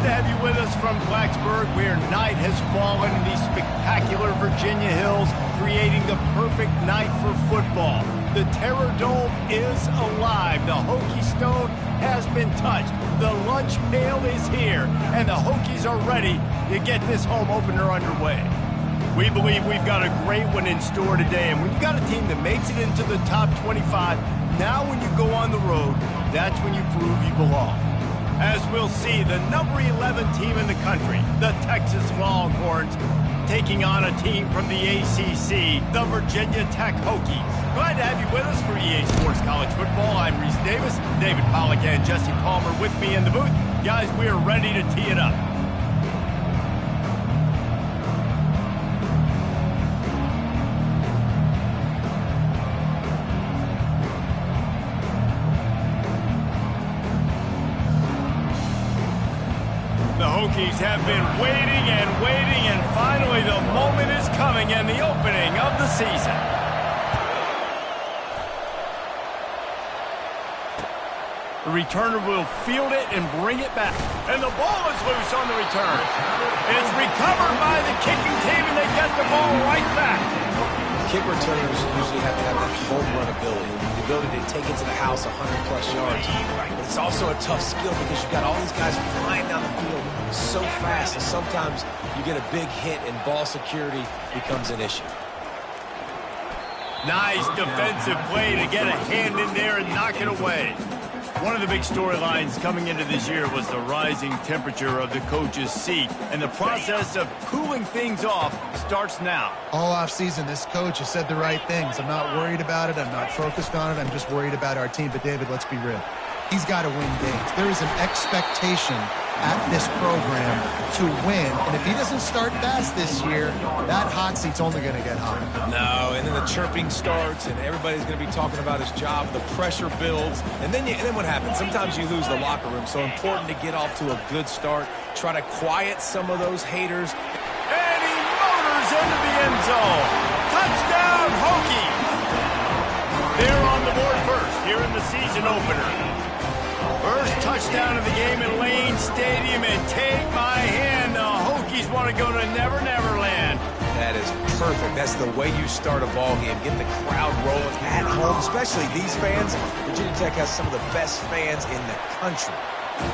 to have you with us from Blacksburg, where night has fallen in these spectacular Virginia hills, creating the perfect night for football. The Terror Dome is alive. The Hokie Stone has been touched. The lunch pail is here, and the Hokies are ready to get this home opener underway. We believe we've got a great one in store today, and when you got a team that makes it into the top 25, now when you go on the road, that's when you prove you belong. As we'll see, the number 11 team in the country, the Texas Longhorns, taking on a team from the ACC, the Virginia Tech Hokies. Glad to have you with us for EA Sports College Football. I'm Reese Davis, David Pollack and Jesse Palmer with me in the booth. Guys, we are ready to tee it up. The Hokies have been waiting and finally the moment is coming and the opening of the season. The returner will field it and bring it back. And the ball is loose on the return. It's recovered by the kicking team and they get the ball right back. Kick returners usually have to have that home run ability, the ability to take it to the house 100-plus yards. But it's also a tough skill because you've got all these guys flying down the field so fast, and sometimes you get a big hit and ball security becomes an issue. Nice defensive play to get a hand in there and knock it away. One of the big storylines coming into this year was the rising temperature of the coach's seat, and the process of cooling things off starts now. All offseason, this coach has said the right things. I'm not worried about it. I'm not focused on it. I'm just worried about our team. But, David, let's be real. He's got to win games. There is an expectation at this program to win, and if he doesn't start fast this year, that hot seat's only going to get hotter. No, and then the chirping starts, and everybody's going to be talking about his job. The pressure builds, and then what happens? Sometimes you lose the locker room, so important to get off to a good start. Try to quiet some of those haters. And he motors into the end zone. Touchdown, Hokies! They're on the board first here in the season opener. First touchdown of the game in Lane Stadium, and take my hand, the Hokies want to go to Never Never Land. That is perfect. That's the way you start a ball game. Get the crowd rolling at home, especially these fans. Virginia Tech has some of the best fans in the country.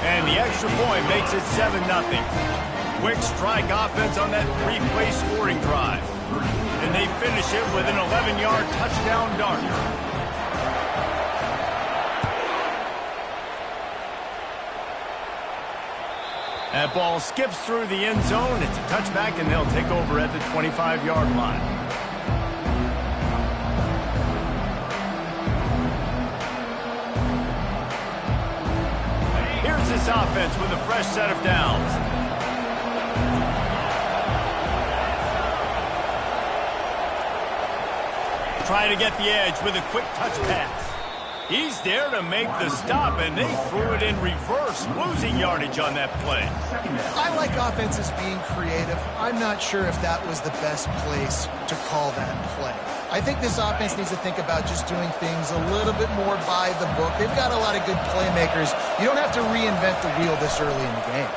And the extra point makes it 7-0. Quick strike offense on that three-play scoring drive. And they finish it with an 11-yard touchdown dart. That ball skips through the end zone. It's a touchback, and they'll take over at the 25-yard line. Here's this offense with a fresh set of downs. Try to get the edge with a quick touch pass. He's there to make the stop, and they threw it in reverse, losing yardage on that play. I like offenses being creative. I'm not sure if that was the best place to call that play. I think this offense needs to think about just doing things a little bit more by the book. They've got a lot of good playmakers. You don't have to reinvent the wheel this early in the game.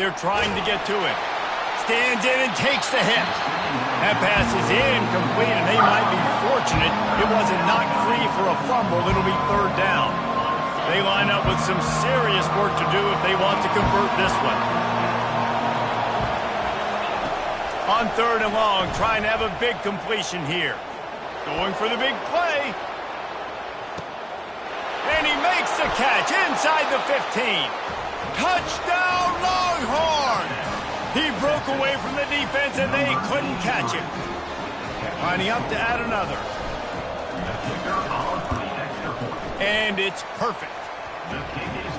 They're trying to get to it. Stands in and takes the hit. That pass is incomplete, and they might be fortunate it wasn't knocked free for a fumble. It'll be third down. They line up with some serious work to do if they want to convert this one. On third and long, trying to have a big completion here. Going for the big play. And he makes the catch inside the 15. Touchdown, Longhorns! He broke away from the defense, and they couldn't catch him. Lining up to add another. And it's perfect.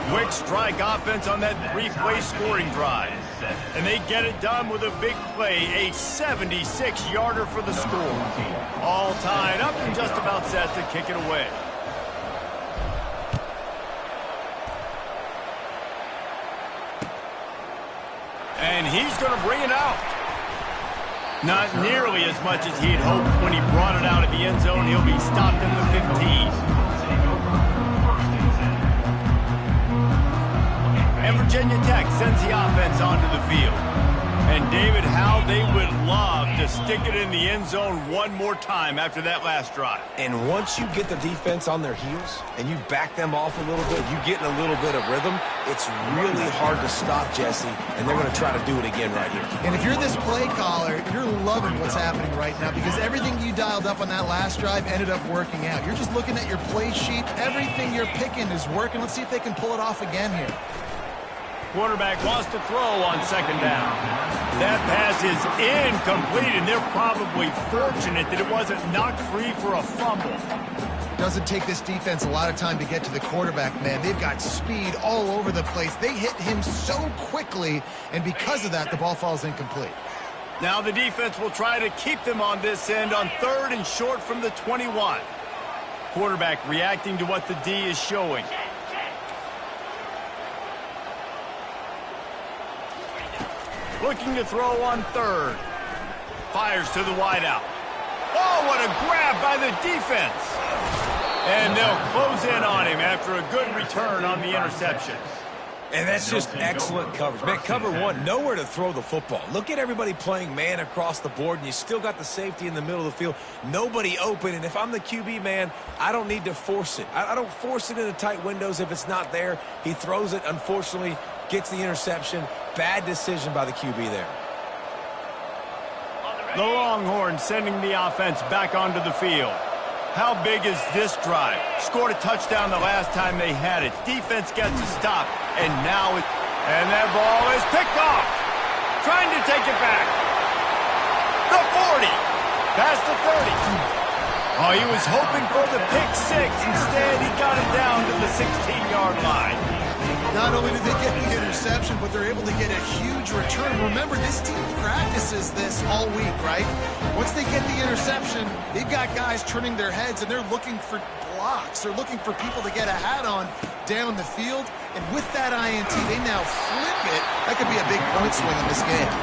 Quick strike offense on that three-play scoring drive. And they get it done with a big play, a 76-yarder for the score. All tied up and just about set to kick it away. And he's going to bring it out. Not nearly as much as he'd hoped when he brought it out of the end zone. He'll be stopped in the 15. And Virginia Tech sends the offense onto the field. And David, how they would love to stick it in the end zone one more time after that last drive. And once you get the defense on their heels and you back them off a little bit, you get in a little bit of rhythm, it's really hard to stop, Jesse, and they're going to try to do it again right here. And if you're this play caller, you're loving what's happening right now because everything you dialed up on that last drive ended up working out. You're just looking at your play sheet. Everything you're picking is working. Let's see if they can pull it off again here. Quarterback wants to throw on second down. That pass is incomplete, and they're probably fortunate that it wasn't knocked free for a fumble. Doesn't take this defense a lot of time to get to the quarterback, man. They've got speed all over the place. They hit him so quickly, and because of that, the ball falls incomplete. Now the defense will try to keep them on this end on 3rd and short from the 21. Quarterback reacting to what the D is showing. Looking to throw on 3rd. Fires to the wideout. Oh, what a grab by the defense. And they'll close in on him after a good return on the interception. And that's just excellent coverage. Man, cover one, nowhere to throw the football. Look at everybody playing man across the board, and you still got the safety in the middle of the field. Nobody open, and if I'm the QB, man, I don't need to force it. I don't force it into tight windows if it's not there. He throws it, unfortunately, gets the interception. Bad decision by the QB there. The Longhorns sending the offense back onto the field. How big is this drive? Scored a touchdown the last time they had it. Defense gets a stop, and now it... And that ball is picked off. Trying to take it back. The 40. Past the 30. Oh, he was hoping for the pick six. Instead, he got it down to the 16-yard line. Not only did they get the interception, but they're able to get a huge return. Remember, this team practices this all week, right? Once they get the interception, they've got guys turning their heads, and they're looking for blocks. They're looking for people to get a hat on down the field. And with that INT, they now flip it. That could be a big point swing in this game.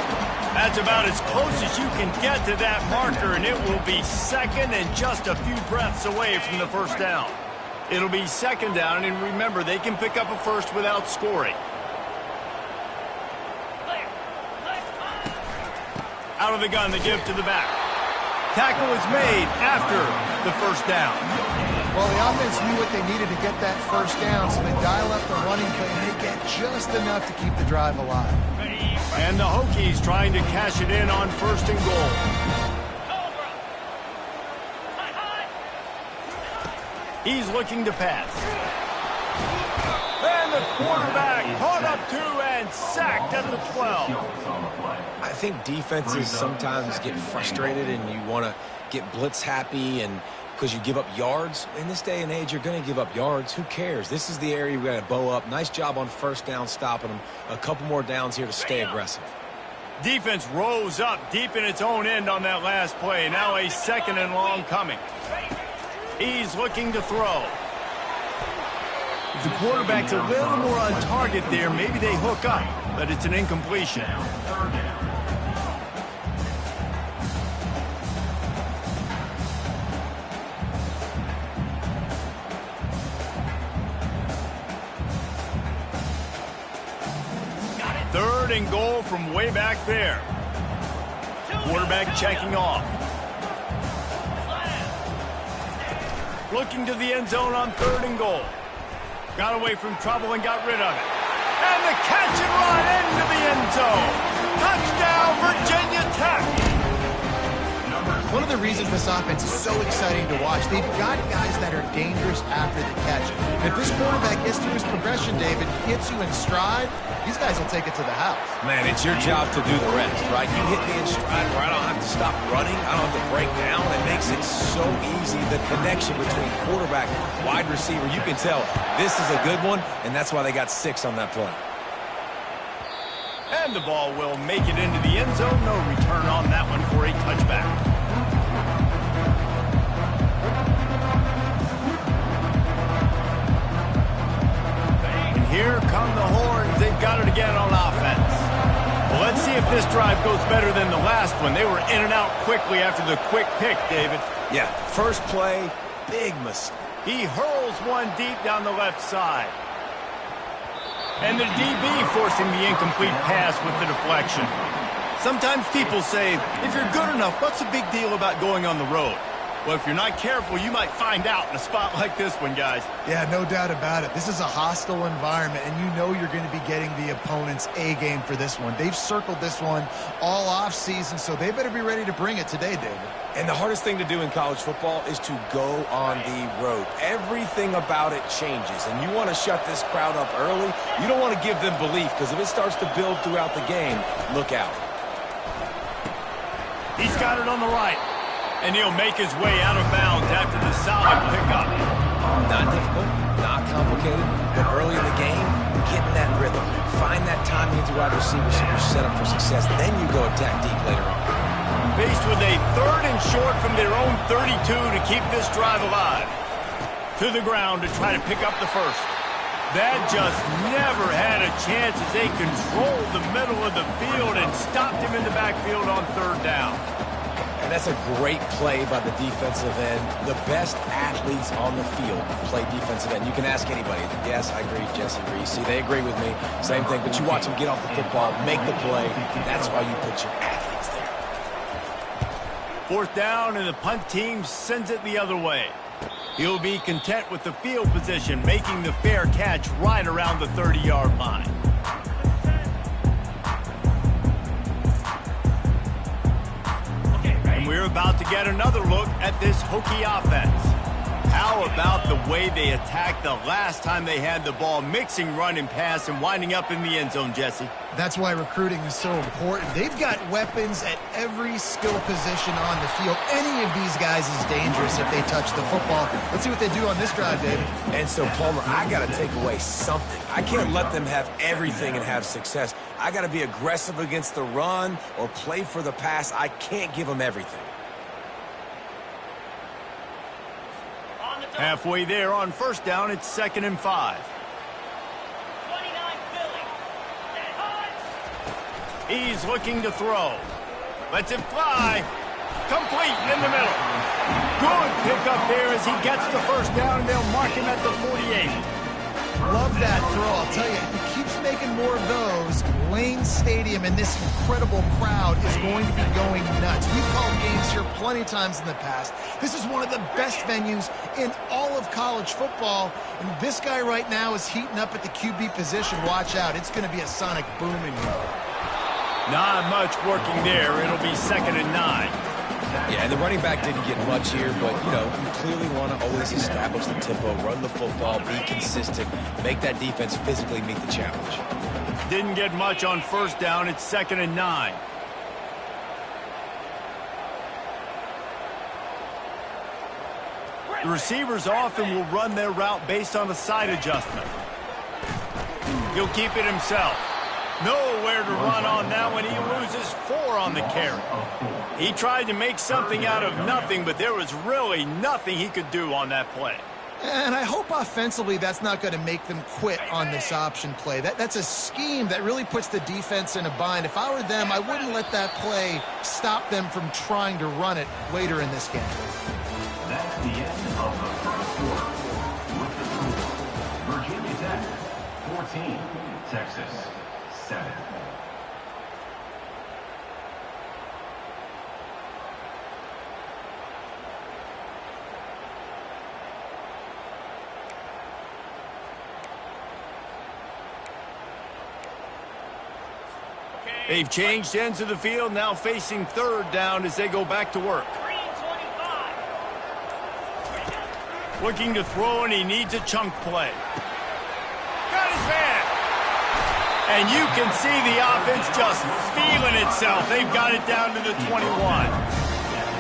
That's about as close as you can get to that marker, and it will be second and just a few breaths away from the first down. It'll be second down, and remember, they can pick up a first without scoring. Out of the gun, the give to the back. Tackle is made after the first down. Well, the offense knew what they needed to get that first down, so they dial up the running play, and they get just enough to keep the drive alive. And the Hokies trying to cash it in on 1st and goal. He's looking to pass. And the quarterback caught up to and sacked at the 12. I think defenses sometimes get frustrated and you want to get blitz happy and because you give up yards. In this day and age, you're going to give up yards. Who cares? This is the area we got to bow up. Nice job on first down stopping them. A couple more downs here to stay aggressive. Defense rose up deep in its own end on that last play. Now a 2nd and long coming. He's looking to throw. If the quarterback's a little more on target there, maybe they hook up, but it's an incompletion. Third and goal from way back there. Quarterback checking off. Looking to the end zone on 3rd and goal. Got away from trouble and got rid of it. And the catch and run into the end zone. Touchdown, Virginia Tech. One of the reasons this offense is so exciting to watch, they've got guys that are dangerous after the catch. And if this quarterback gets through his progression, David, hits you in stride, these guys will take it to the house. Man, it's your job to do the rest, right? You hit me in stride where I don't have to stop running. I don't have to break down. It makes it so easy. The connection between quarterback, wide receiver, you can tell this is a good one, and that's why they got 6 on that play. And the ball will make it into the end zone. No return on that one for a touchback. Here come the Horns. They've got it again on offense. Well, let's see if this drive goes better than the last one. They were in and out quickly after the quick pick, David. Yeah, first play, big mistake. He hurls one deep down the left side. And the DB forcing the incomplete pass with the deflection. Sometimes people say, if you're good enough, what's the big deal about going on the road? Well, if you're not careful, you might find out in a spot like this one, guys. Yeah, no doubt about it. This is a hostile environment, and you know you're going to be getting the opponent's A-game for this one. They've circled this one all off-season, so they better be ready to bring it today, David. And the hardest thing to do in college football is to go on the road. Everything about it changes, and you want to shut this crowd up early. You don't want to give them belief, because if it starts to build throughout the game, look out. He's got it on the right. And he'll make his way out of bounds after the solid pickup. Not difficult, not complicated, but early in the game, get in that rhythm. Find that timing to wide receivers so you're set up for success. Then you go attack deep later on. Faced with a 3rd and short from their own 32 to keep this drive alive. To the ground to try to pick up the first. That just never had a chance as they controlled the middle of the field and stopped him in the backfield on 3rd down. And that's a great play by the defensive end. The best athletes on the field play defensive end. You can ask anybody. Yes, I agree, Jesse Reese. See, they agree with me. Same thing. But you watch them get off the football, make the play. That's why you put your athletes there. 4th down, and the punt team sends it the other way. He'll be content with the field position, making the fair catch right around the 30-yard line. We're about to get another look at this Hokie offense. How about the way they attacked the last time they had the ball, mixing run and pass and winding up in the end zone, Jesse? That's why recruiting is so important. They've got weapons at every skill position on the field. Any of these guys is dangerous if they touch the football. Let's see what they do on this drive, David. And so, Palmer, I got to take away something. I can't let them have everything and have success. I got to be aggressive against the run or play for the pass. I can't give them everything. Halfway there on 1st down, it's 2nd and 5. He's looking to throw. Lets it fly. Complete in the middle. Good pickup there as he gets the 1st down, and they'll mark him at the 48. Love that throw. I'll tell you, he keeps making more of those. Lane Stadium and this incredible crowd is going to be going nuts. We've called games here plenty of times in the past. This is one of the best venues in all of college football. And this guy right now is heating up at the QB position. Watch out. It's going to be a sonic boom in here. Not much working there. It'll be 2nd and 9. Yeah, and the running back didn't get much here, but, you know, you clearly want to always establish the tempo, run the football, be consistent, make that defense physically meet the challenge. Didn't get much on 1st down. It's 2nd and 9. The receivers often will run their route based on a side adjustment. He'll keep it himself. Nowhere to run on that one. He loses 4 on the carry. He tried to make something out of nothing, but there was really nothing he could do on that play. And I hope offensively that's not going to make them quit on this option play. That's a scheme that really puts the defense in a bind. If I were them, I wouldn't let that play stop them from trying to run it later in this game. That's the end of the 1st quarter. With the score, Virginia Tech 14, Texas 7. They've changed ends of the field, now facing 3rd down as they go back to work. Looking to throw, and he needs a chunk play. Got his man. And you can see the offense just feeling itself. They've got it down to the 21.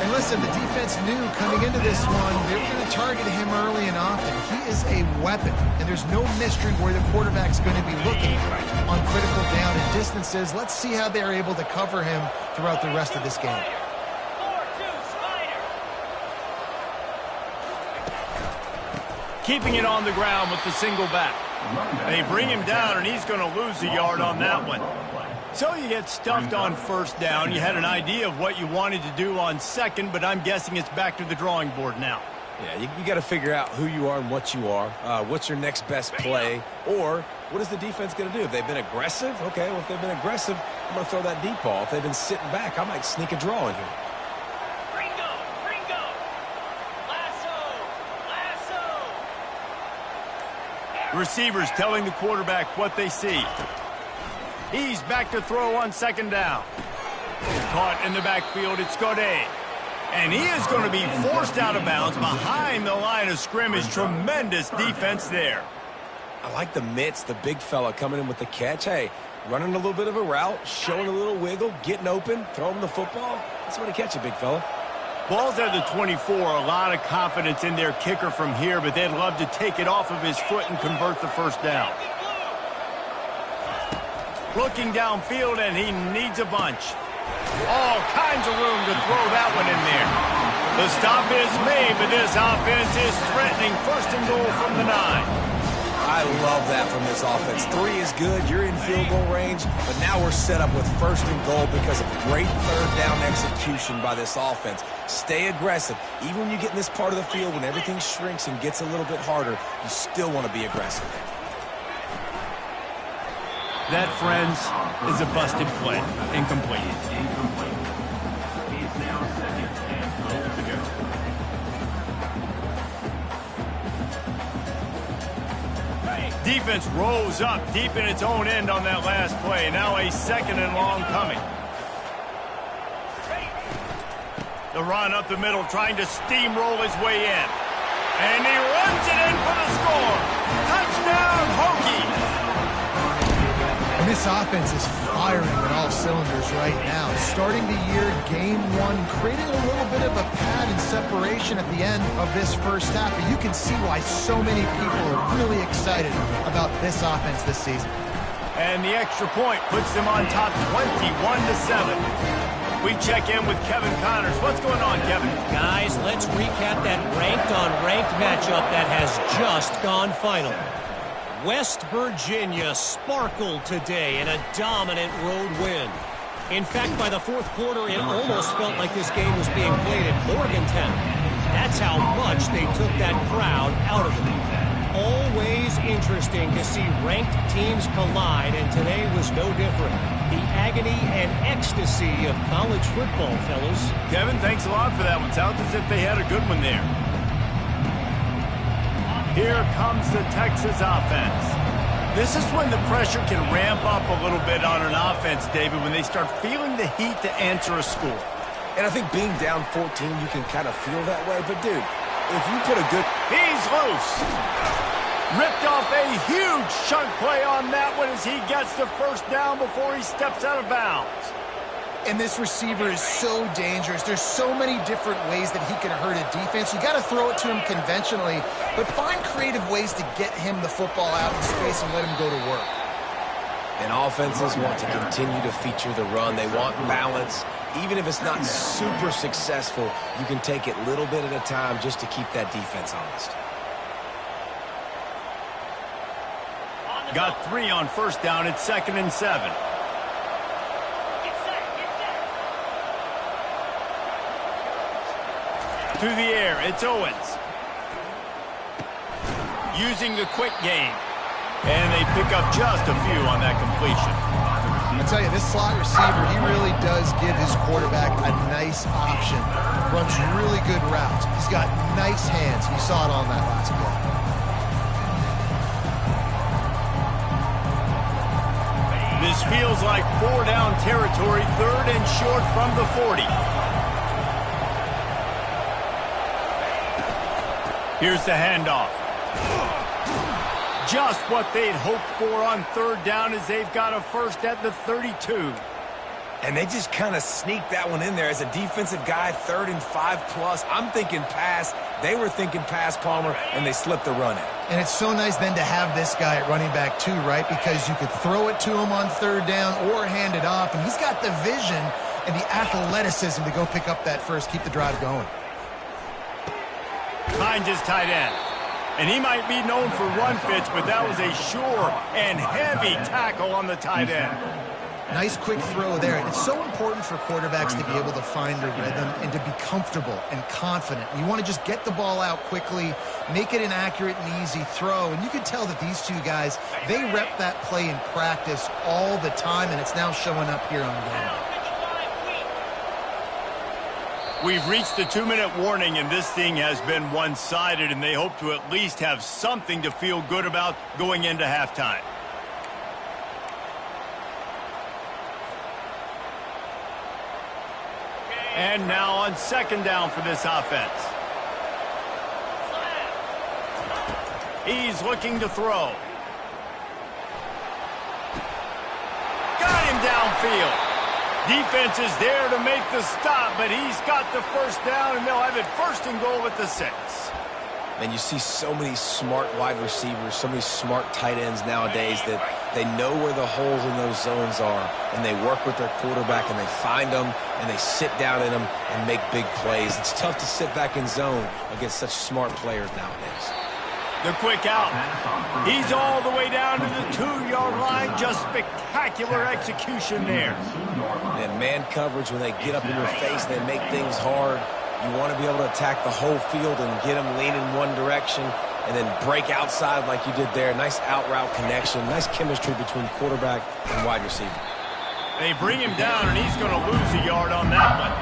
And listen, the defense knew coming into this one, they were going to target him early and often. He is a weapon, and there's no mystery where the quarterback's going to be looking on critical down and distances. Let's see how they're able to cover him throughout the rest of this game. Keeping it on the ground with the single back. They bring him down, and he's going to lose a yard on that one. So you get stuffed on 1st down. You had an idea of what you wanted to do on 2nd, but I'm guessing it's back to the drawing board now. Yeah, you got to figure out who you are and what you are. What's your next best play? Or what is the defense going to do? If they've been aggressive, okay, well, if they've been aggressive, I'm going to throw that deep ball. If they've been sitting back, I might sneak a draw in here. Receivers telling the quarterback what they see. He's back to throw on second down. Caught in the backfield, it's Godet. And he is going to be forced out of bounds behind the line of scrimmage. Tremendous defense there. I like the mitts, the big fella coming in with the catch. Hey, running a little bit of a route, showing a little wiggle, getting open, throwing the football. That's the way to catch it, big fella. Ball's at the 24, a lot of confidence in their kicker from here, but they'd love to take it off of his foot and convert the first down. Looking downfield, and he needs a bunch. All kinds of room to throw that one in there. The stop is made, but this offense is threatening first and goal from the 9. I love that from this offense. 3 is good. You're in field goal range, but now we're set up with first and goal because of great third down execution by this offense. Stay aggressive. Even when you get in this part of the field, when everything shrinks and gets a little bit harder, you still want to be aggressive. That, friends, is a busted play. Incomplete. He's now second and goal to go. Defense rolls up deep in its own end on that last play. Now a second and long coming. The run up the middle, trying to steamroll his way in. And he runs it in for the score. Touchdown, Hokies! And this offense is firing on all cylinders right now. Starting the year, game 1, creating a little bit of a pad and separation at the end of this first half. But you can see why so many people are really excited about this offense this season. And the extra point puts them on top 21-7. We check in with Kevin Connors. What's going on, Kevin? Guys, let's recap that ranked-on-ranked matchup that has just gone final. West Virginia sparkled today in a dominant road win. In fact, by the fourth quarter, it almost felt like this game was being played at Morgantown. That's how much they took that crowd out of it. Always interesting to see ranked teams collide, and today was no different. The agony and ecstasy of college football, fellas. Kevin, thanks a lot for that one. Sounds as if they had a good one there. Here comes the Texas offense. This is when the pressure can ramp up a little bit on an offense, David, when they start feeling the heat to answer a score. And I think being down 14, you can kind of feel that way. But, dude, if you put a good... He's loose. Ripped off a huge chunk play on that one as he gets the first down before he steps out of bounds. And this receiver is so dangerous. There's so many different ways that he can hurt a defense. You got to throw it to him conventionally, but find creative ways to get him the football out in space and let him go to work. And offenses want to continue to feature the run. They want balance. Even if it's not super successful, you can take it little bit at a time just to keep that defense honest. Got 3 on first down. It's 2nd and 7. To the air, it's Owens. Using the quick game. And they pick up just a few on that completion. I tell you, this slot receiver, he really does give his quarterback a nice option. Runs really good routes. He's got nice hands. You saw it on that last play. This feels like 4-down territory, 3rd and short from the 40. Here's the handoff. Just what they'd hoped for on 3rd down as they've got a first at the 32. And they just kind of sneaked that one in there as a defensive guy, 3rd and 5+. I'm thinking pass. They were thinking pass, Palmer, and they slipped the run in. And it's so nice then to have this guy at running back too, right? Because you could throw it to him on 3rd down or hand it off. And he's got the vision and the athleticism to go pick up that first, keep the drive going. Finds his tight end. And he might be known for run fits, but that was a sure and heavy tackle on the tight end. Nice quick throw there. It's so important for quarterbacks to be able to find a rhythm and to be comfortable and confident. You want to just get the ball out quickly, make it an accurate and easy throw. And you can tell that these two guys, they rep that play in practice all the time, and it's now showing up here on game. We've reached the 2-minute warning, and this thing has been one-sided, and they hope to at least have something to feel good about going into halftime. And now on second down for this offense. He's looking to throw. Got him downfield. Defense is there to make the stop, but he's got the first down, and they'll have it first and goal at the 6. And you see so many smart wide receivers, so many smart tight ends nowadays that they know where the holes in those zones are, and they work with their quarterback, and they find them, and they sit down in them and make big plays. It's tough to sit back in zone against such smart players nowadays. The quick out. He's all the way down to the 2-yard line. Just spectacular execution there. And man coverage, when they get up in your face, they make things hard. You want to be able to attack the whole field and get them leaning one direction and then break outside like you did there. Nice out route connection. Nice chemistry between quarterback and wide receiver. They bring him down, and he's going to lose a yard on that one.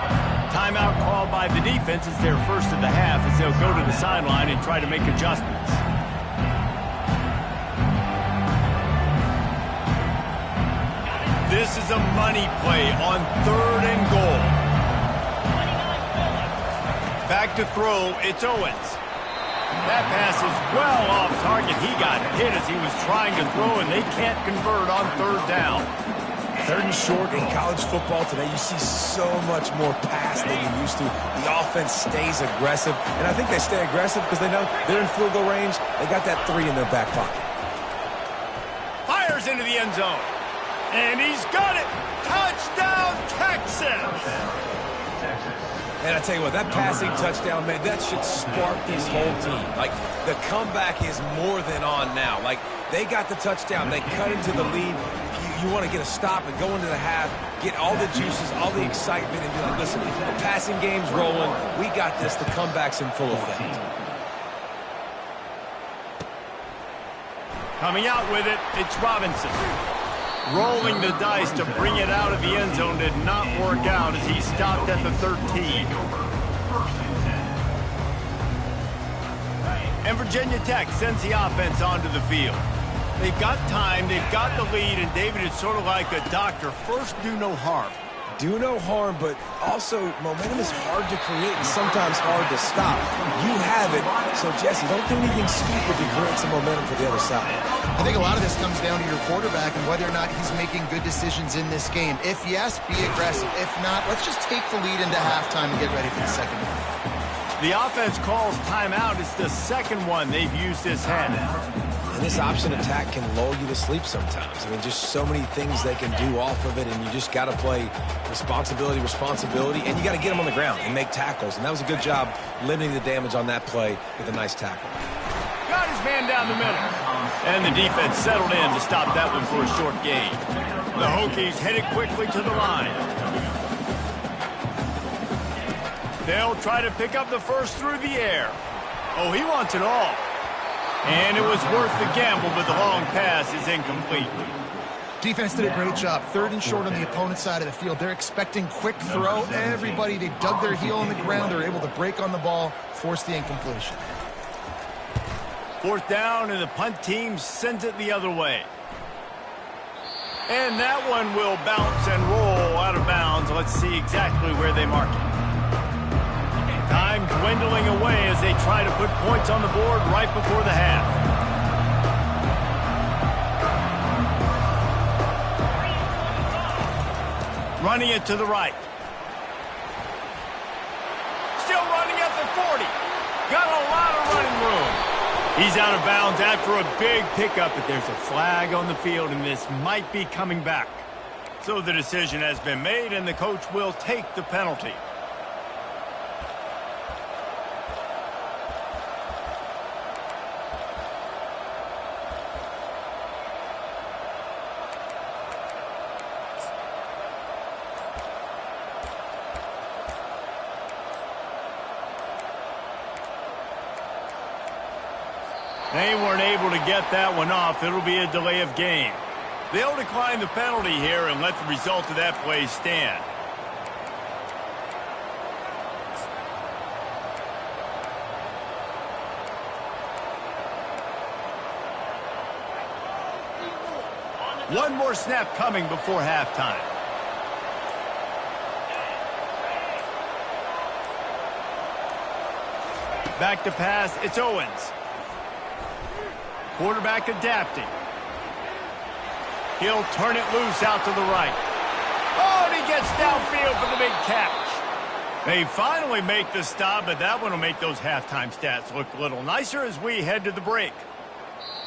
Timeout called by the defense. It's their first of the half as they'll go to the sideline and try to make adjustments. This is a money play on 3rd and goal. Back to throw, it's Owens. That pass is well off target. He got hit as he was trying to throw, and they can't convert on 3rd down. 3rd and short in college football today, you see so much more pass than you used to. The offense stays aggressive, and I think they stay aggressive because they know they're in field goal range. They got that 3 in their back pocket. Fires into the end zone, and he's got it. Touchdown, Texas! And I tell you what, that passing touchdown, man, that should spark this whole team. Like, the comeback is more than on now. Like, they got the touchdown. They cut into the lead. You want to get a stop and go into the half, get all the juices, all the excitement, and be like, listen, the passing game's rolling. We got this. The comeback's in full effect. Coming out with it, it's Robinson. Rolling the dice to bring it out of the end zone did not work out as he stopped at the 13. And Virginia Tech sends the offense onto the field. They've got time, they've got the lead, and David is sort of like a doctor. First, do no harm. Do no harm, but also momentum is hard to create and sometimes hard to stop. You have it, so Jesse, don't do anything stupid to create some momentum for the other side. I think a lot of this comes down to your quarterback and whether or not he's making good decisions in this game. If yes, be aggressive. If not, let's just take the lead into halftime and get ready for the second half. The offense calls timeout. It's the second one they've used this half. And this option attack can lull you to sleep sometimes. I mean, just so many things they can do off of it, and you just got to play responsibility, and you got to get them on the ground and make tackles. And that was a good job limiting the damage on that play with a nice tackle. Got his man down the middle. And the defense settled in to stop that one for a short gain. The Hokies headed quickly to the line. They'll try to pick up the first through the air. Oh, he wants it all. And it was worth the gamble, but the long pass is incomplete. Defense did a great job. 3rd and short on the opponent's side of the field. They're expecting quick throw. Everybody, they dug their heel on the ground. They're able to break on the ball, force the incompletion. 4th down, and the punt team sends it the other way. And that one will bounce and roll out of bounds. Let's see exactly where they mark it. Time dwindling away as they try to put points on the board right before the half. Running it to the right. Still running at the 40. Got a lot of running room. He's out of bounds after a big pickup, but there's a flag on the field, and this might be coming back. So the decision has been made, and the coach will take the penalty. They weren't able to get that one off. It'll be a delay of game. They'll decline the penalty here and let the result of that play stand. One more snap coming before halftime. Back to pass, it's Owens. Quarterback adapting. He'll turn it loose out to the right. Oh, and he gets downfield for the big catch. They finally make the stop, but that one will make those halftime stats look a little nicer as we head to the break.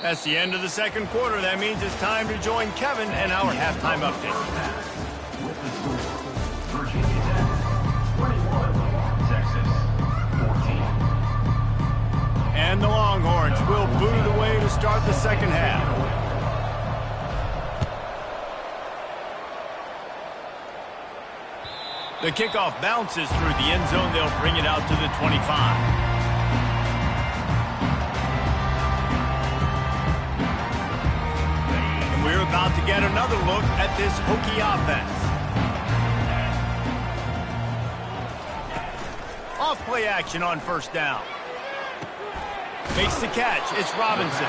That's the end of the second quarter. That means it's time to join Kevin and our halftime update. With the score, Virginia Tech 21, Texas 14. And the Longhorns will boot it away to start the second half. The kickoff bounces through the end zone. They'll bring it out to the 25. We're about to get another look at this Hokie offense. Off play action on first down. Makes the catch. It's Robinson.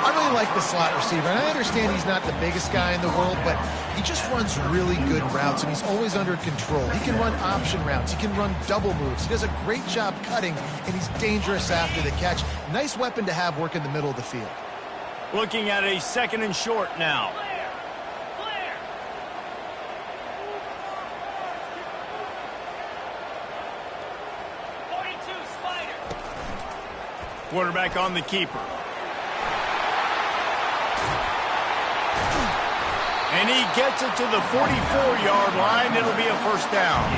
I really like the slot receiver, and I understand he's not the biggest guy in the world, but he just runs really good routes, and he's always under control. He can run option routes. He can run double moves. He does a great job cutting, and he's dangerous after the catch. Nice weapon to have work in the middle of the field. Looking at a second and short now. Clear. Quarterback on the keeper. And he gets it to the 44-yard line. It'll be a first down.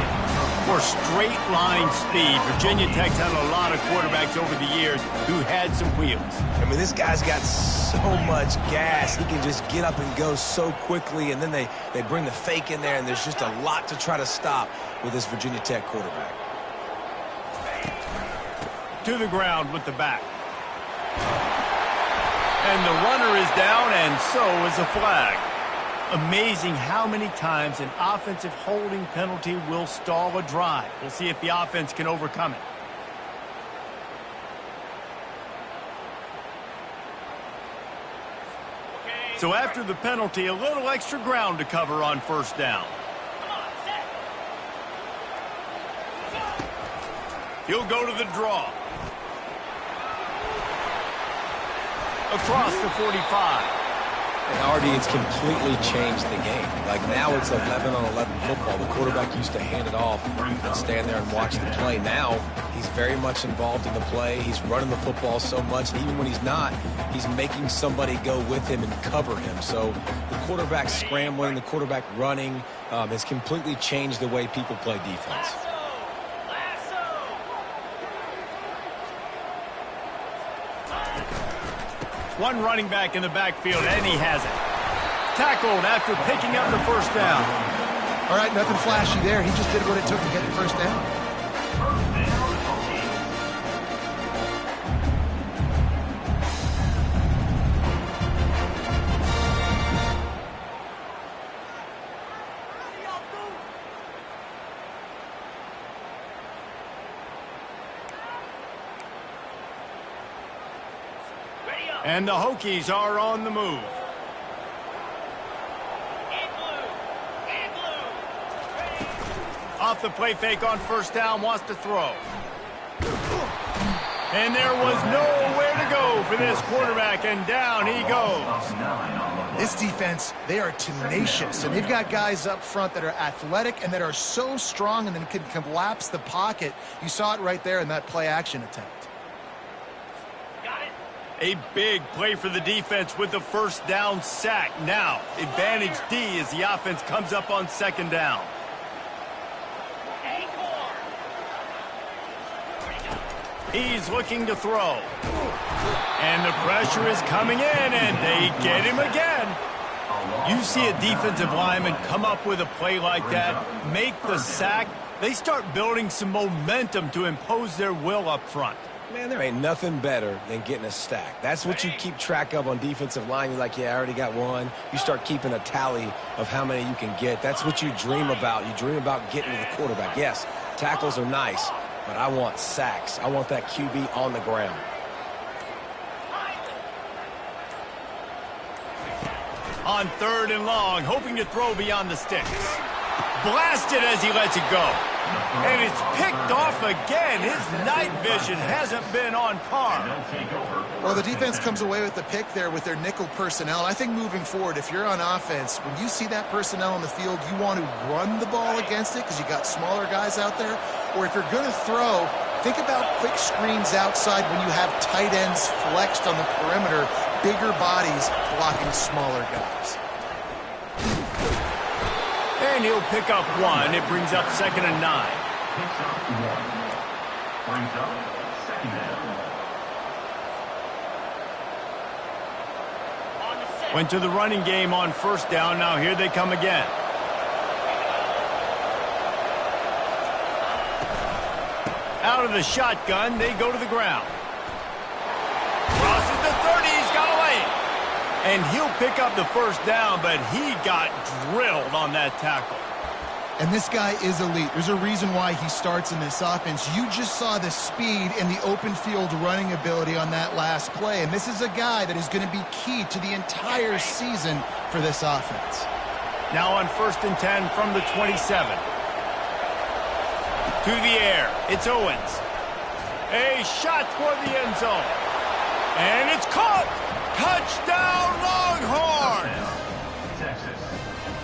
For straight line speed, Virginia Tech's had a lot of quarterbacks over the years who had some wheels. I mean, this guy's got so much gas. He can just get up and go so quickly, and then they bring the fake in there, and there's just a lot to try to stop with this Virginia Tech quarterback. To the ground with the back. And the runner is down, and so is a flag. Amazing how many times an offensive holding penalty will stall a drive. We'll see if the offense can overcome it. So after the penalty, a little extra ground to cover on first down. He'll go to the draw. Across the 45. And already it's completely changed the game. Like now it's 11-on-11 football. The quarterback used to hand it off and stand there and watch the play. Now he's very much involved in the play. He's running the football so much. And even when he's not, he's making somebody go with him and cover him. So the quarterback scrambling, the quarterback running has completely changed the way people play defense. One running back in the backfield, and he has it. Tackled after picking up the first down. All right, nothing flashy there. He just did what it took to get the first down. And the Hokies are on the move. Off the play fake on first down, wants to throw. And there was nowhere to go for this quarterback, and down he goes. This defense, they are tenacious, and they've got guys up front that are athletic and that are so strong and then can collapse the pocket. You saw it right there in that play action attempt. A big play for the defense with the first down sack. Now, advantage D as the offense comes up on second down. He's looking to throw. And the pressure is coming in, and they get him again. You see a defensive lineman come up with a play like that, make the sack, they start building some momentum to impose their will up front. Man, there ain't nothing better than getting a stack. That's what you keep track of on defensive line. You're like, yeah, I already got one. You start keeping a tally of how many you can get. That's what you dream about. You dream about getting to the quarterback. Yes, tackles are nice, but I want sacks. I want that QB on the ground. On 3rd and long, hoping to throw beyond the sticks. Blasted as he lets it go. And it's picked off again. His night vision hasn't been on par. Well, the defense comes away with the pick there with their nickel personnel. I think moving forward, if you're on offense, when you see that personnel on the field, you want to run the ball against it because you got smaller guys out there. Or if you're going to throw, think about quick screens outside when you have tight ends flexed on the perimeter, bigger bodies blocking smaller guys. And he'll pick up 1. It brings up 2nd and 9. Picks up 1. Brings up 2nd down. Went to the running game on 1st down. Now here they come again. Out of the shotgun, they go to the ground. Crosses the 30. He's got away. And he'll pick up the 1st down, but he got drilled on that tackle. And this guy is elite. There's a reason why he starts in this offense. You just saw the speed and the open field running ability on that last play. And this is a guy that is going to be key to the entire season for this offense. Now on 1st and 10 from the 27. To the air. It's Owens. A shot toward the end zone. And it's caught. Touchdown, Longhorns!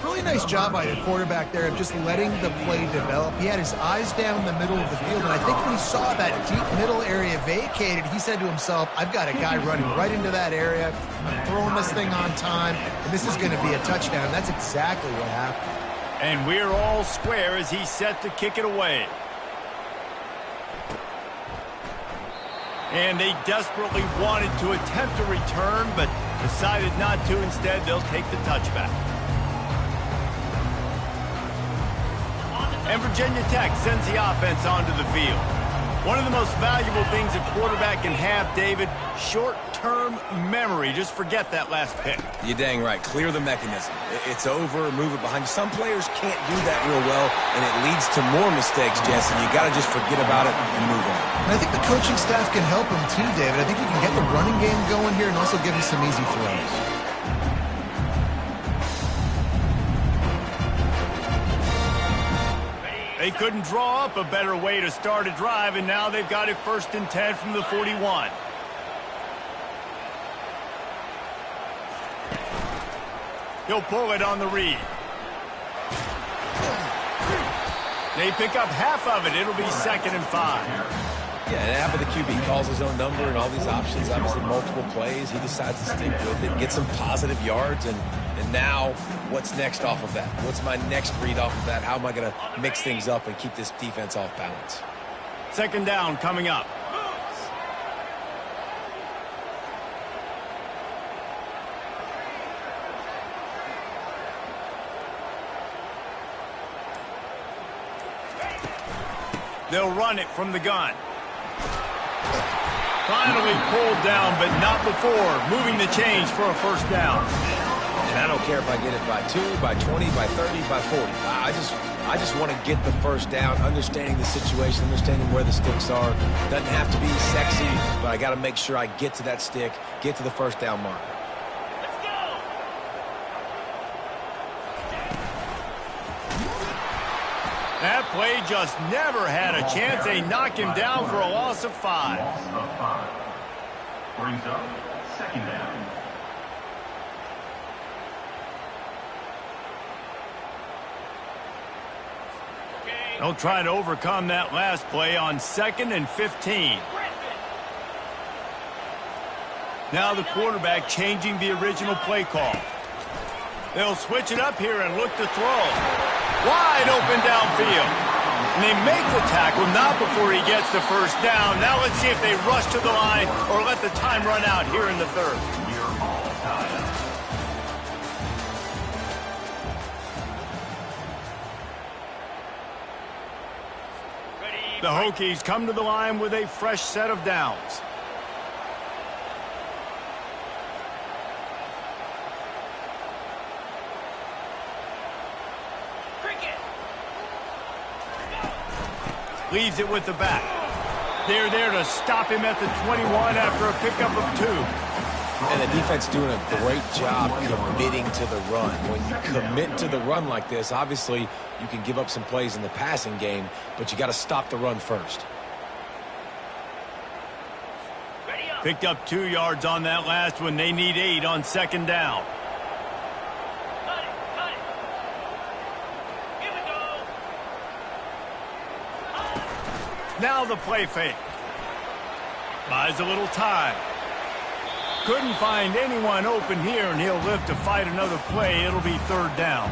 Really nice job by the quarterback there of just letting the play develop. He had his eyes down the middle of the field, and I think when he saw that deep middle area vacated, he said to himself, I've got a guy running right into that area. I'm throwing this thing on time, and this is going to be a touchdown. That's exactly what happened. And we're all square as he's set to kick it away. And they desperately wanted to attempt a return, but decided not to. Instead, they'll take the touchback. And Virginia Tech sends the offense onto the field. One of the most valuable things a quarterback can have, David, short-term memory. Just forget that last pick. You're dang right. Clear the mechanism. It's over, move it behind you. Some players can't do that real well, and it leads to more mistakes, Jesse. You got to just forget about it and move on. And I think the coaching staff can help him too, David. I think he can get the running game going here and also give him some easy throws. They couldn't draw up a better way to start a drive, and now they've got it 1st and 10 from the 41. He'll pull it on the read. They pick up half of it. It'll be 2nd and 5. Yeah, and half of the QB calls his own number and all these options, obviously multiple plays. He decides to stick with it, get some positive yards, and now what's next off of that? What's my next read off of that? How am I going to mix things up and keep this defense off balance? 2nd down coming up. They'll run it from the gun. Finally pulled down, but not before moving the chains for a 1st down. And I don't care if I get it by 2, by 20, by 30, by 40. I just want to get the 1st down, understanding the situation, understanding where the sticks are. Doesn't have to be sexy, but I got to make sure I get to that stick, get to the 1st down marker. That play just never had a chance. They knock him down for a loss of 5. Loss of 5. Brings up 2nd down. They'll try to overcome that last play on 2nd and 15. Now the quarterback changing the original play call. They'll switch it up here and look to throw. Wide open downfield. And they make the tackle, not before he gets the 1st down. Now let's see if they rush to the line or let the time run out here in the 3rd. You're all tied up. The Hokies come to the line with a fresh set of downs. Leaves it with the back. They're there to stop him at the 21 after a pickup of 2. And the defense doing a great job committing to the run. When you commit to the run like this, obviously you can give up some plays in the passing game, but you got to stop the run first. Picked up 2 yards on that last one. They need 8 on second down. Now the play fake. Buys a little time. Couldn't find anyone open here, and he'll live to fight another play. It'll be third down.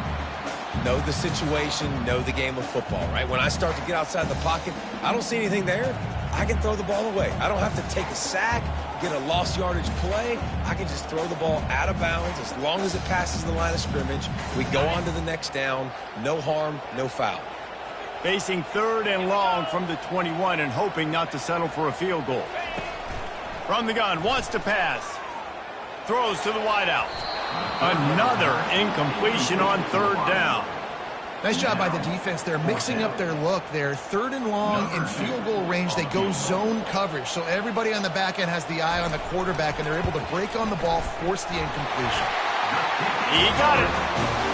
Know the situation, know the game of football, right? When I start to get outside the pocket, I don't see anything there, I can throw the ball away. I don't have to take a sack, get a lost yardage play. I can just throw the ball out of bounds as long as it passes the line of scrimmage. We go on to the next down. No harm, no foul. Facing third and long from the 21 and hoping not to settle for a field goal. From the gun, wants to pass. Throws to the wideout. Another incompletion on third down. Nice job by the defense. They're mixing up their look. They're third and long in field goal range. They go zone coverage. So everybody on the back end has the eye on the quarterback, and they're able to break on the ball, force the incompletion. He got it.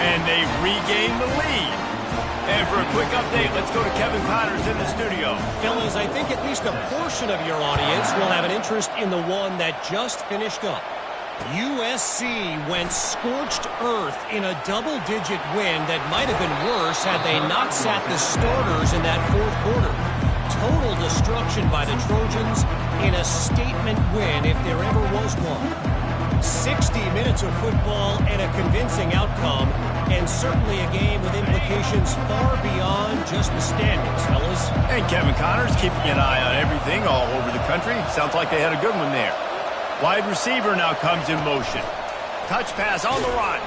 And they regain the lead. And for a quick update, let's go to Kevin Connors in the studio. Fellas, I think at least a portion of your audience will have an interest in the one that just finished up. USC went scorched earth in a double-digit win that might have been worse had they not sat the starters in that fourth quarter. Total destruction by the Trojans in a statement win if there ever was one. 60 minutes of football and a convincing outcome, and certainly a game with implications far beyond just the standings, fellas. And Kevin Connors keeping an eye on everything all over the country. Sounds like they had a good one there. Wide receiver now comes in motion. Touch pass on the run.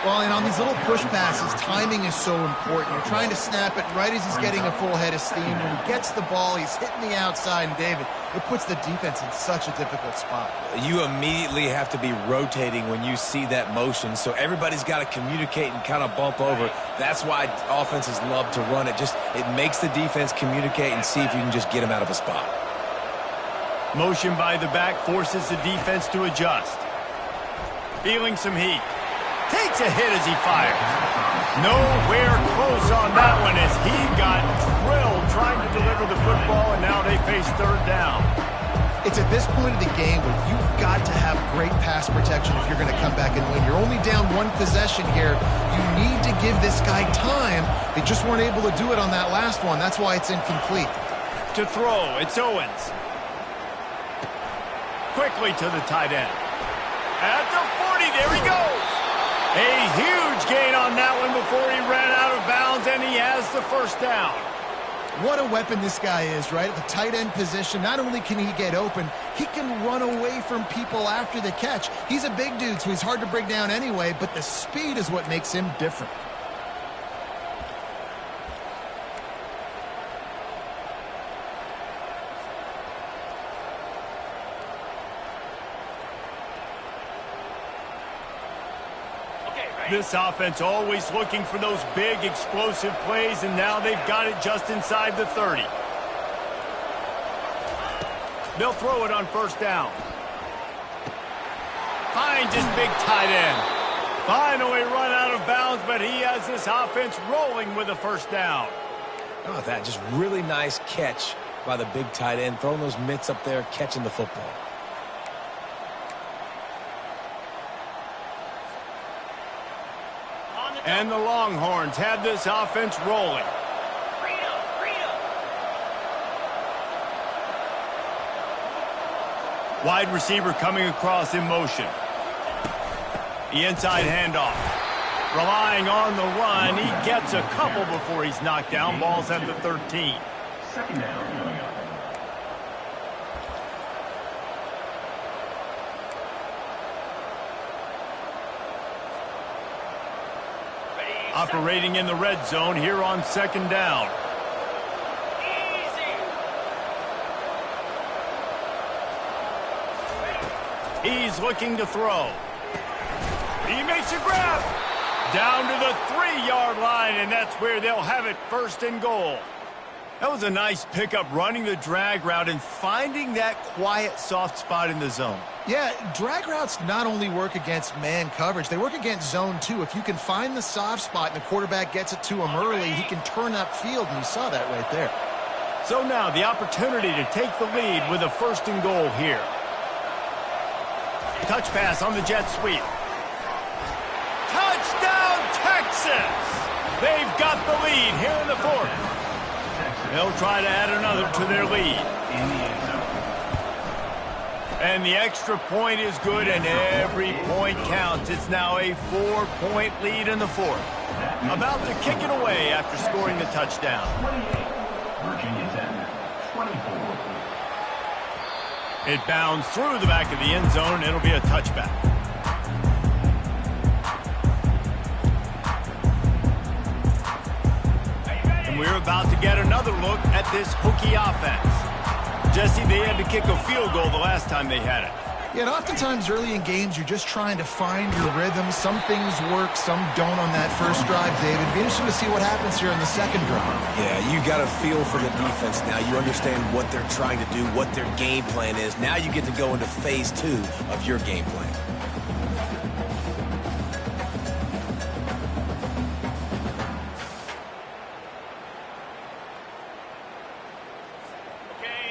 Well, and on these little push passes, timing is so important. You're trying to snap it right as he's getting a full head of steam. When he gets the ball, he's hitting the outside, and David, it puts the defense in such a difficult spot. You immediately have to be rotating when you see that motion, so everybody's got to communicate and kind of bump over. That's why offenses love to run it. It makes the defense communicate and see if you can just get him out of a spot. Motion by the back forces the defense to adjust. Feeling some heat. Takes a hit as he fires. Nowhere close on that one as he got drilled trying to deliver the football, and now they face third down. It's at this point of the game where you've got to have great pass protection if you're going to come back and win. You're only down one possession here. You need to give this guy time. They just weren't able to do it on that last one. That's why it's incomplete. To throw, it's Owens. Quickly to the tight end. At the 40, there he goes. A huge gain on that one before he ran out of bounds, and he has the first down. What a weapon this guy is, right? At the tight end position, not only can he get open, he can run away from people after the catch. He's a big dude, so he's hard to break down anyway, but the speed is what makes him different. This offense always looking for those big, explosive plays, and now they've got it just inside the 30. They'll throw it on first down. Finds his big tight end. Finally run out of bounds, but he has this offense rolling with a first down. Oh, that just really nice catch by the big tight end, throwing those mitts up there, catching the football. And the Longhorns have this offense rolling. Wide receiver coming across in motion. The inside handoff. Relying on the run. He gets a couple before he's knocked down. Ball's at the 13. Second down. Operating in the red zone here on second down. He's looking to throw. He makes a grab. Down to the 3-yard line, and that's where they'll have it, 1st and goal. That was a nice pickup, running the drag route and finding that quiet, soft spot in the zone. Yeah, drag routes not only work against man coverage, they work against zone too. If you can find the soft spot and the quarterback gets it to him early, he can turn upfield, and you saw that right there. So now the opportunity to take the lead with a 1st and goal here. Touch pass on the jet sweep. Touchdown, Texas! They've got the lead here in the 4th. They'll try to add another to their lead. And the extra point is good, and every point counts. It's now a 4-point lead in the 4th. About to kick it away after scoring the touchdown. 28, Virginia Tech, 24. It bounds through the back of the end zone. It'll be a touchback. And we're about to get another look at this Hokie offense. Jesse, they had to kick a field goal the last time they had it. Yeah, and oftentimes early in games, you're just trying to find your rhythm. Some things work, some don't on that first drive, David. It'd be interesting to see what happens here in the second drive. Yeah, you got a feel for the defense now. You understand what they're trying to do, what their game plan is. Now you get to go into phase 2 of your game plan.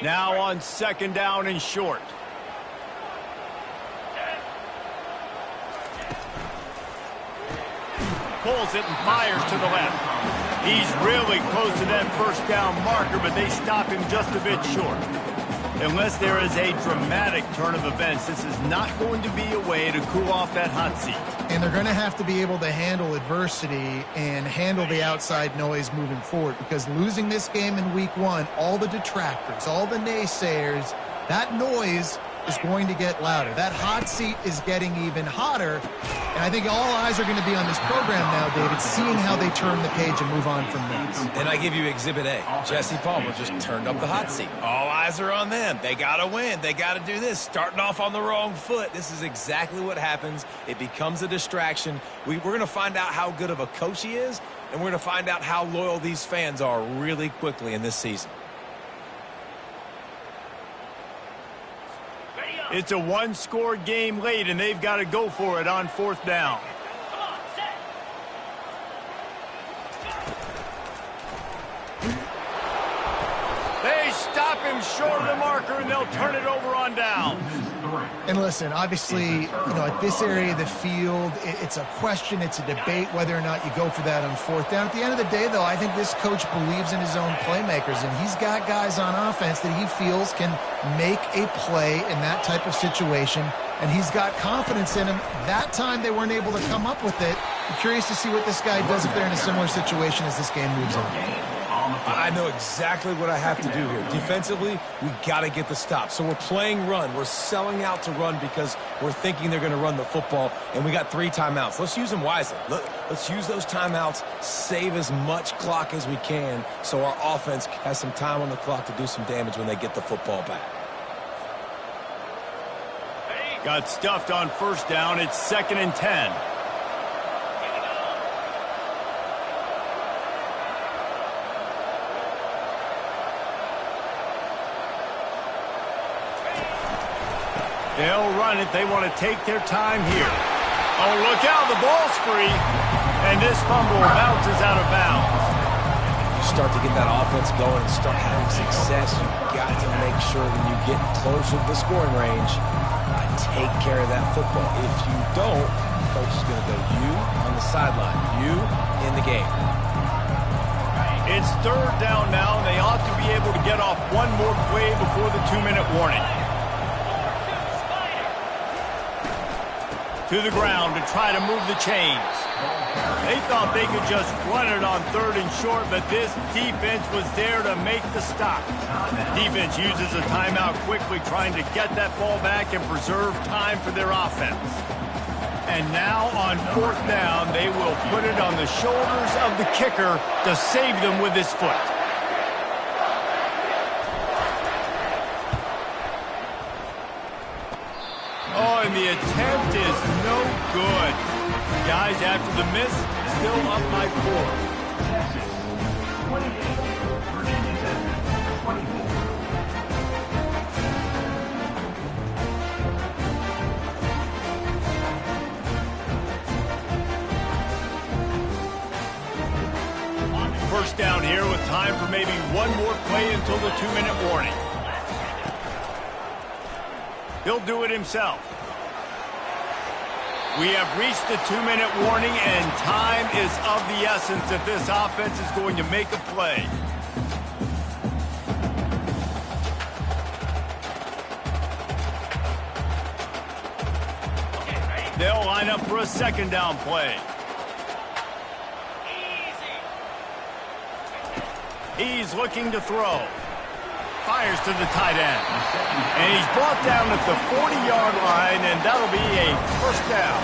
Now on 2nd down and short. Pulls it and fires to the left. He's really close to that 1st down marker, but they stop him just a bit short. Unless there is a dramatic turn of events, this is not going to be a way to cool off that hot seat. And they're going to have to be able to handle adversity and handle the outside noise moving forward, because losing this game in week 1, all the detractors, all the naysayers, that noise is going to get louder. That hot seat is getting even hotter, and I think all eyes are going to be on this program now, David, seeing how they turn the page and move on from this. And I give you Exhibit A. Jesse Palmer just turned up the hot seat. All eyes are on them. They got to win. They got to do this. Starting off on the wrong foot. This is exactly what happens. It becomes a distraction. We're going to find out how good of a coach he is, and we're going to find out how loyal these fans are really quickly in this season. It's a 1-score game late, and they've got to go for it on 4th down. They stop him short of the marker, and they'll turn it over on down. And listen, obviously, at this area of the field, it's a question, it's a debate whether or not you go for that on 4th down. At the end of the day, though, I think this coach believes in his own playmakers, and he's got guys on offense that he feels can make a play in that type of situation, and he's got confidence in him. That time they weren't able to come up with it. I'm curious to see what this guy does if they're in a similar situation as this game moves on. I know exactly what I have to do here. Defensively, we got to get the stop. So we're playing run. We're selling out to run because we're thinking they're going to run the football, and we got 3 timeouts. Let's use them wisely. Let's use those timeouts, save as much clock as we can so our offense has some time on the clock to do some damage when they get the football back. Got stuffed on 1st down. It's 2nd and 10. They'll run it. They want to take their time here. Oh, look out. The ball's free. And this fumble bounces out of bounds. You start to get that offense going and start having success, you've got to make sure when you get closer to the scoring range, take care of that football. If you don't, coach is going to go you on the sideline, you in the game. It's 3rd down now, and they ought to be able to get off one more play before the 2-minute warning. To the ground to try to move the chains. They thought they could just run it on 3rd and short, but this defense was there to make the stop. Defense uses a timeout quickly, trying to get that ball back and preserve time for their offense. And now on 4th down, they will put it on the shoulders of the kicker to save them with his foot. Oh, and the attempt is no good. Guys, after the miss, still up by 4. Texas, 28. Virginia Tech, 24. First down here with time for maybe one more play until the 2-minute warning. He'll do it himself. We have reached the 2-minute warning, and time is of the essence if this offense is going to make a play. They'll line up for a second down play. He's looking to throw. Fires to the tight end. And he's brought down at the 40-yard line, and that'll be a first down.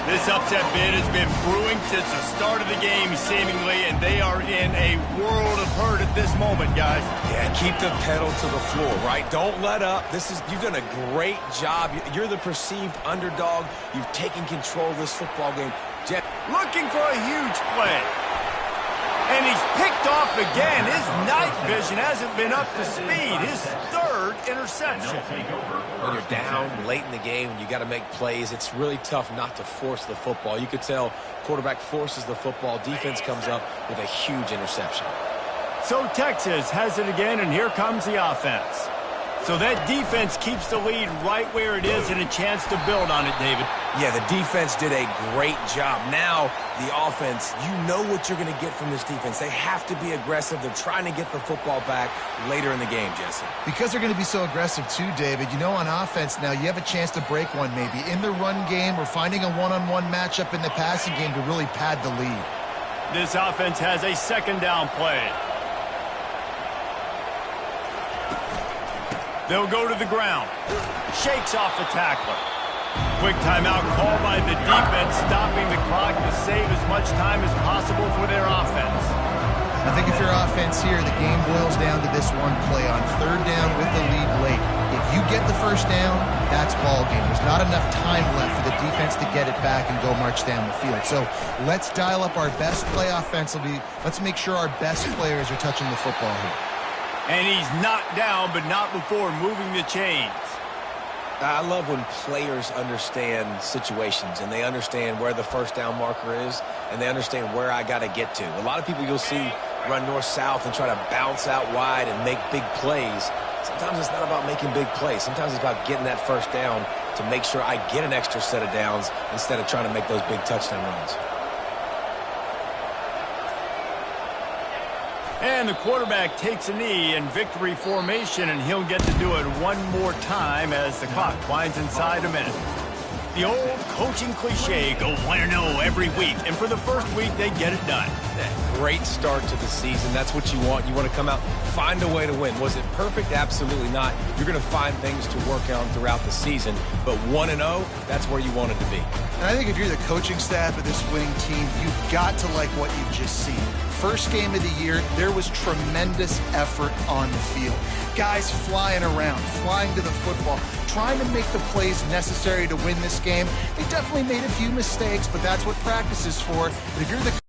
This upset bid has been brewing since the start of the game, seemingly, and they are in a world of hurt at this moment, guys. Yeah, keep the pedal to the floor, right? Don't let up. You've done a great job. You're the perceived underdog. You've taken control of this football game. Looking for a huge play. And he's picked off again. His night vision hasn't been up to speed. His third interception. When you're down late in the game and you got to make plays, it's really tough not to force the football. You could tell quarterback forces the football. Defense comes up with a huge interception. So Texas has it again, and here comes the offense. So that defense keeps the lead right where it is and a chance to build on it, David. Yeah, the defense did a great job. Now, the offense, you know what you're going to get from this defense. They have to be aggressive. They're trying to get the football back later in the game, Jesse. Because they're going to be so aggressive too, David. You know, on offense now, you have a chance to break one maybe in the run game or finding a one-on-one matchup in the passing game to really pad the lead. This offense has a second down play. They'll go to the ground. Shakes off the tackler. Quick timeout called by the defense, stopping the clock to save as much time as possible for their offense. I think if your offense here, the game boils down to this one play on third down with the lead late. If you get the first down, that's ball game. There's not enough time left for the defense to get it back and go march down the field. So let's dial up our best play offensively. Let's make sure our best players are touching the football here. And he's knocked down, but not before moving the chains. I love when players understand situations and they understand where the first down marker is and they understand where I got to get to. A lot of people you'll see run north-south and try to bounce out wide and make big plays. Sometimes it's not about making big plays. Sometimes it's about getting that first down to make sure I get an extra set of downs instead of trying to make those big touchdown runs. And the quarterback takes a knee in victory formation, and he'll get to do it one more time as the clock winds inside a minute. The old coaching cliche, go 1-0 every week, and for the first week, they get it done. Great start to the season. That's what you want. You want to come out, find a way to win. Was it perfect? Absolutely not. You're going to find things to work on throughout the season, but 1-0, that's where you want it to be. And I think if you're the coaching staff of this winning team, you've got to like what you've just seen. First game of the year, there was tremendous effort on the field. Guys flying around, flying to the football, trying to make the plays necessary to win this game. They definitely made a few mistakes, but that's what practice is for. But if you're the